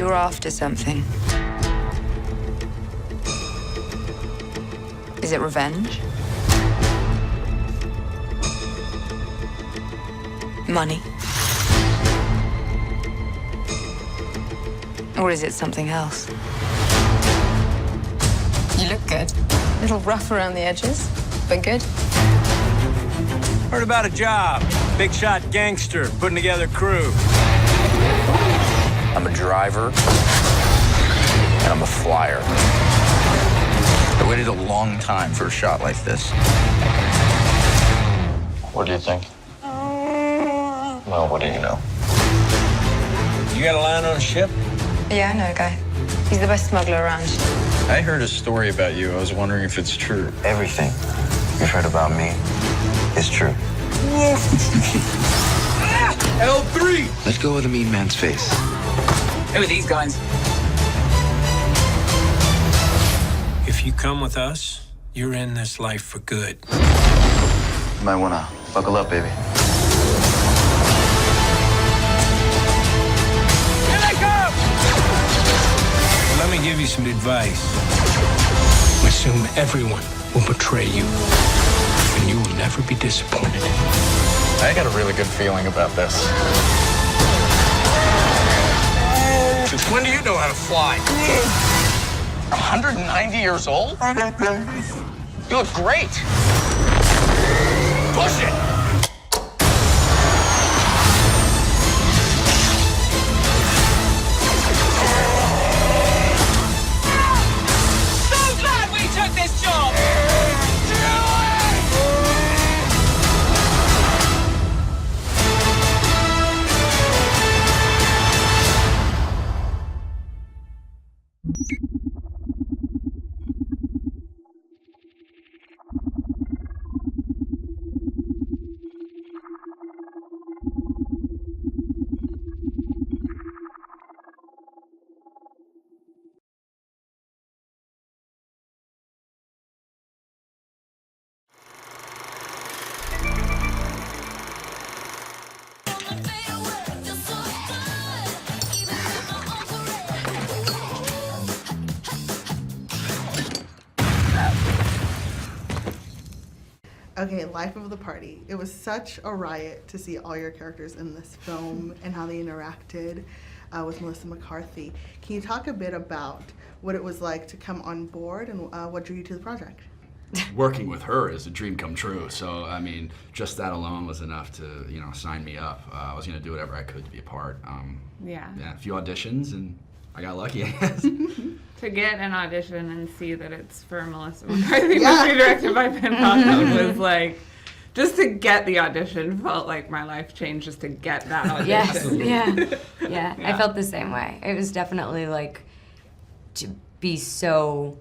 You're after something. Is it revenge? Money? Or is it something else? You look good. A little rough around the edges, but good. Heard about a job. Big shot gangster putting together crew. I'm a driver, and I'm a flyer. I waited a long time for a shot like this. What do you think? Well, what do you know? You got a line on a ship? Yeah, I know a guy. He's the best smuggler around. I heard a story about you. I was wondering if it's true. Everything you've heard about me is true. L3! Let go of the mean man's face. Who are these guys? If you come with us, you're in this life for good. You might want to buckle up, baby. Here they come! Let me give you some advice. Assume everyone will betray you, and you will never be disappointed. I got a really good feeling about this. Since when do you know how to fly? 190 years old? You look great. Push it! So glad we took this job! Okay, life of the party. It was such a riot to see all your characters in this film and how they interacted with Melissa McCarthy. Can you talk a bit about what it was like to come on board and what drew you to the project? Working with her is a dream come true. So, I mean, just that alone was enough to, sign me up. I was going to do whatever I could to be a part. Yeah, a few auditions, and I got lucky, I guess. to get an audition and see that it's for Melissa McCarthy, must be directed by Ben Bosco, was like, just to get the audition felt like my life changed just to get that audition. Yes, yeah. I felt the same way. It was definitely like to be so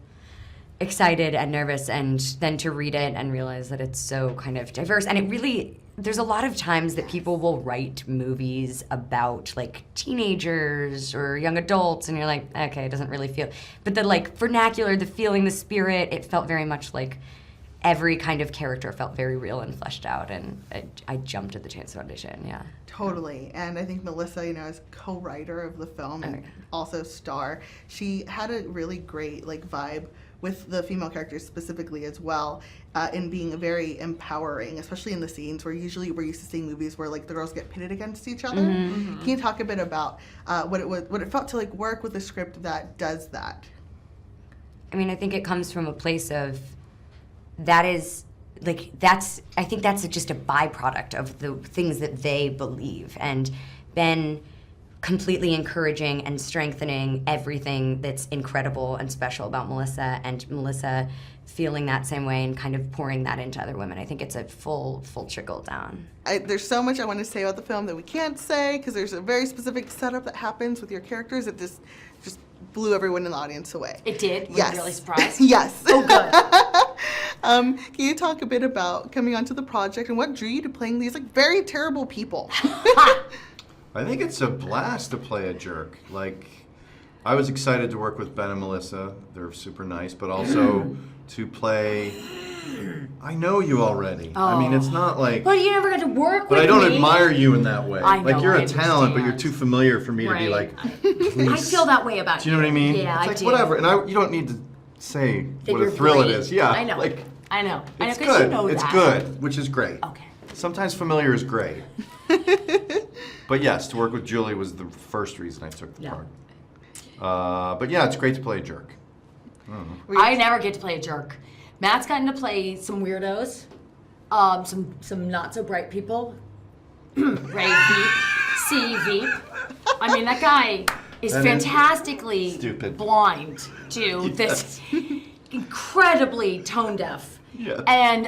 excited and nervous, and then to read it and realize that it's so kind of diverse. And it really, there's a lot of times that people will write movies about like teenagers or young adults, and you're like, okay, it doesn't really feel, but the like vernacular, the feeling, the spirit, it felt very much like every kind of character felt very real and fleshed out, and I jumped at the chance to audition, yeah. Totally, and I think Melissa, as co-writer of the film and also star, she had a really great vibe with the female characters specifically as well, in being very empowering, especially in the scenes where usually we're used to seeing movies where the girls get pitted against each other. Mm-hmm. Can you talk a bit about what it felt to work with a script that does that? I mean, I think it comes from a place of I think that's just a byproduct of the things that they believe, and Ben completely encouraging and strengthening everything that's incredible and special about Melissa, and Melissa feeling that same way and kind of pouring that into other women. I think it's a full trickle down. There's so much I want to say about the film that we can't say, because there's a very specific setup that happens with your characters that just blew everyone in the audience away. It did? Yes. Were you really surprised? Yes. Oh, good. Can you talk a bit about coming onto the project and what drew you to playing these very terrible people? I think it's a blast to play a jerk. I was excited to work with Ben and Melissa. They're super nice, but also to play I know you already. I mean, it's not like. But you never got to work with me. But I don't admire you in that way. I know, like, you're I a talent, but you're understand. too familiar for me to be Right. like, I feel that way about do you know what I mean? Yeah, it's I like, do. whatever. And you don't need to say That what a you're thrill great. it is. Yeah. I know. Like, I know. it's 'cause good. You know It's that. good, which is great. Okay. Sometimes familiar is great. But yes, to work with Julie was the first reason I took the Yeah. part. But yeah, it's great to play a jerk. I never get to play a jerk. Matt's gotten to play some weirdos, some not so bright people. Ray Veep, C Veep. I mean, that guy is That is fantastically stupid. blind to this incredibly tone deaf. Yes. And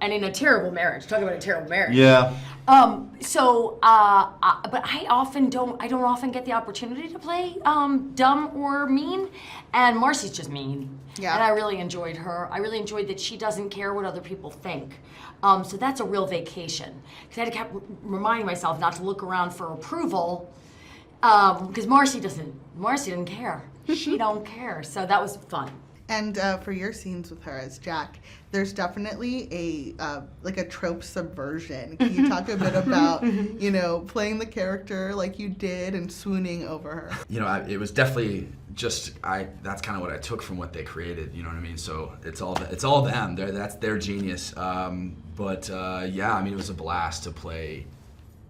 in a terrible marriage. Talk about a terrible marriage. Yeah. But I don't often get the opportunity to play dumb or mean, and Marcy's just mean. Yeah. And I really enjoyed her. I really enjoyed that she doesn't care what other people think. So that's a real vacation. Because I had to keep reminding myself not to look around for approval, because Marcy didn't care. She don't care. So that was fun. And for your scenes with her as Jack, there's definitely a trope subversion. Can you talk a bit about, playing the character like you did and swooning over her? It was definitely that's kind of what I took from what they created. You know what I mean? So it's all them. That's their genius. But it was a blast to play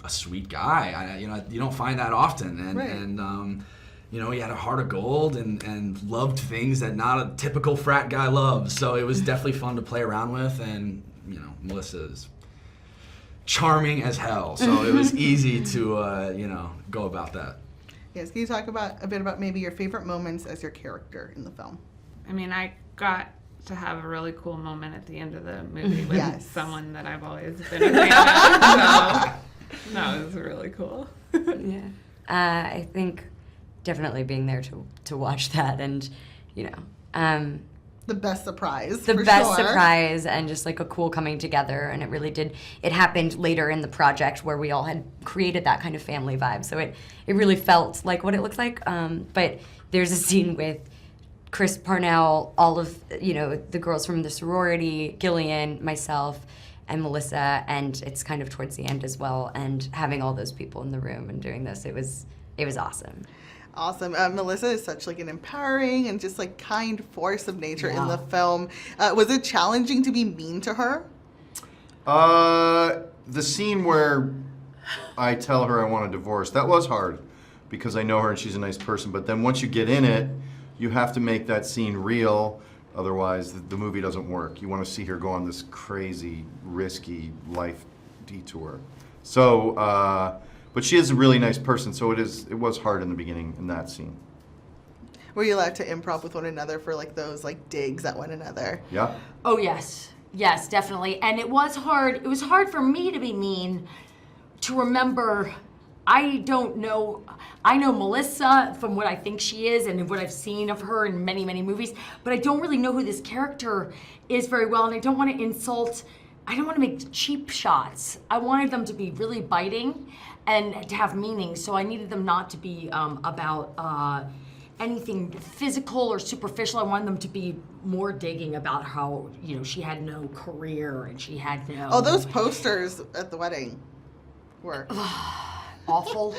a sweet guy. You don't find that often, and right. and he had a heart of gold and loved things that not a typical frat guy loves. So it was definitely fun to play around with, and Melissa's charming as hell. So it was easy to go about that. Yes, can you talk a bit about maybe your favorite moments as your character in the film? I mean, I got to have a really cool moment at the end of the movie with Yes. someone that I've always been a fan of. So that was really cool. Yeah. I think definitely being there to watch that, and The best surprise. the for best sure. surprise, and just like a cool coming together. And it happened later in the project where we all had created that kind of family vibe, so it really felt like what it looks like. But there's a scene with Chris Parnell, all of the girls from the sorority, Gillian, myself, and Melissa, and it's kind of towards the end as well, and having all those people in the room and doing this, it was awesome. Awesome. Melissa is such an empowering and just kind force of nature in Yeah. the film. Was it challenging to be mean to her? The scene where I tell her I want a divorce, that was hard because I know her and she's a nice person. But then once you get in it, you have to make that scene real. Otherwise, the movie doesn't work. You want to see her go on this crazy, risky life detour. So, but she is a really nice person, so it was hard in the beginning in that scene. Were you allowed to improv with one another for those digs at one another? Yeah? Oh, yes. Yes, definitely. And it was hard. It was hard for me to be mean, to remember. I know Melissa from what I think she is and what I've seen of her in many, many movies, but I don't really know who this character is very well, and I don't want to insult. I don't want to make cheap shots. I wanted them to be really biting and to have meaning, so I needed them not to be about anything physical or superficial. I wanted them to be more digging about how, she had no career and she had no... Oh, those posters at the wedding were... Awful?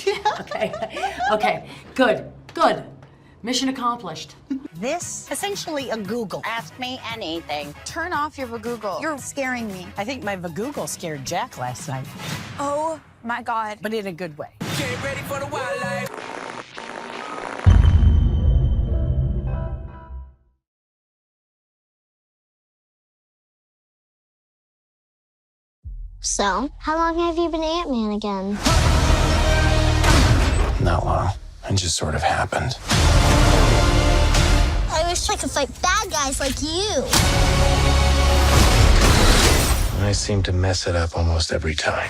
Yeah. Okay. Good. Mission accomplished. This essentially a Google. Ask me anything. Turn off your Google. You're scaring me. I think my Google scared Jack last night, Oh my God. but in a good way. Get ready for the wildlife. So, how long have you been Ant-Man again? Not long. It just sort of happened. I wish I could fight bad guys like you. I seem to mess it up almost every time.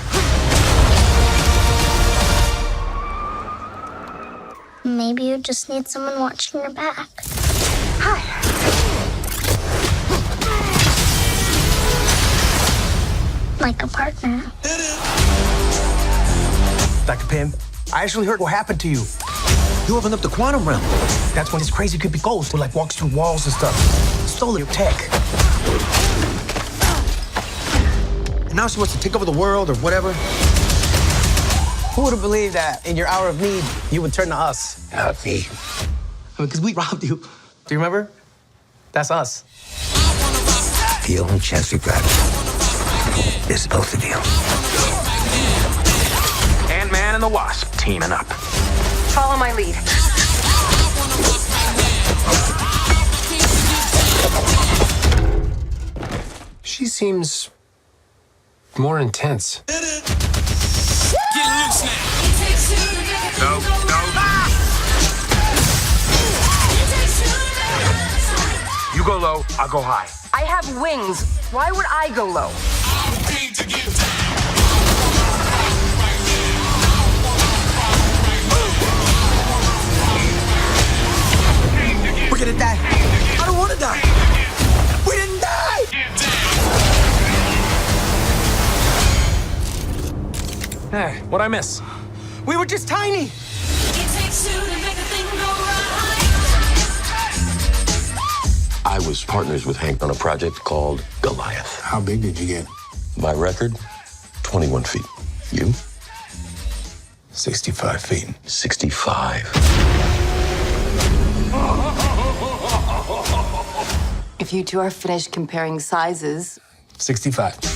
Maybe you just need someone watching your back. Like a partner. Dr. Pym, I actually heard what happened to you. You opened up the quantum realm. That's when this crazy creepy ghost who walks through walls and stuff. stole your tech. And now she wants to take over the world or whatever. Who would have believed that in your hour of need, you would turn to us? Not me. Because we robbed you. Do you remember? That's us. The only chance we've got is both of you. Ant-Man and the Wasp teaming up. Follow my lead. She seems more intense. No. You go low, I'll go high. I have wings. Why would I go low? We're gonna die. I don't want to die. We didn't die. Hey, what'd I miss? We were just tiny. I was partners with Hank on a project called Goliath. How big did you get? My record, 21 feet. You? 65 feet. 65. If you two are finished comparing sizes, 65.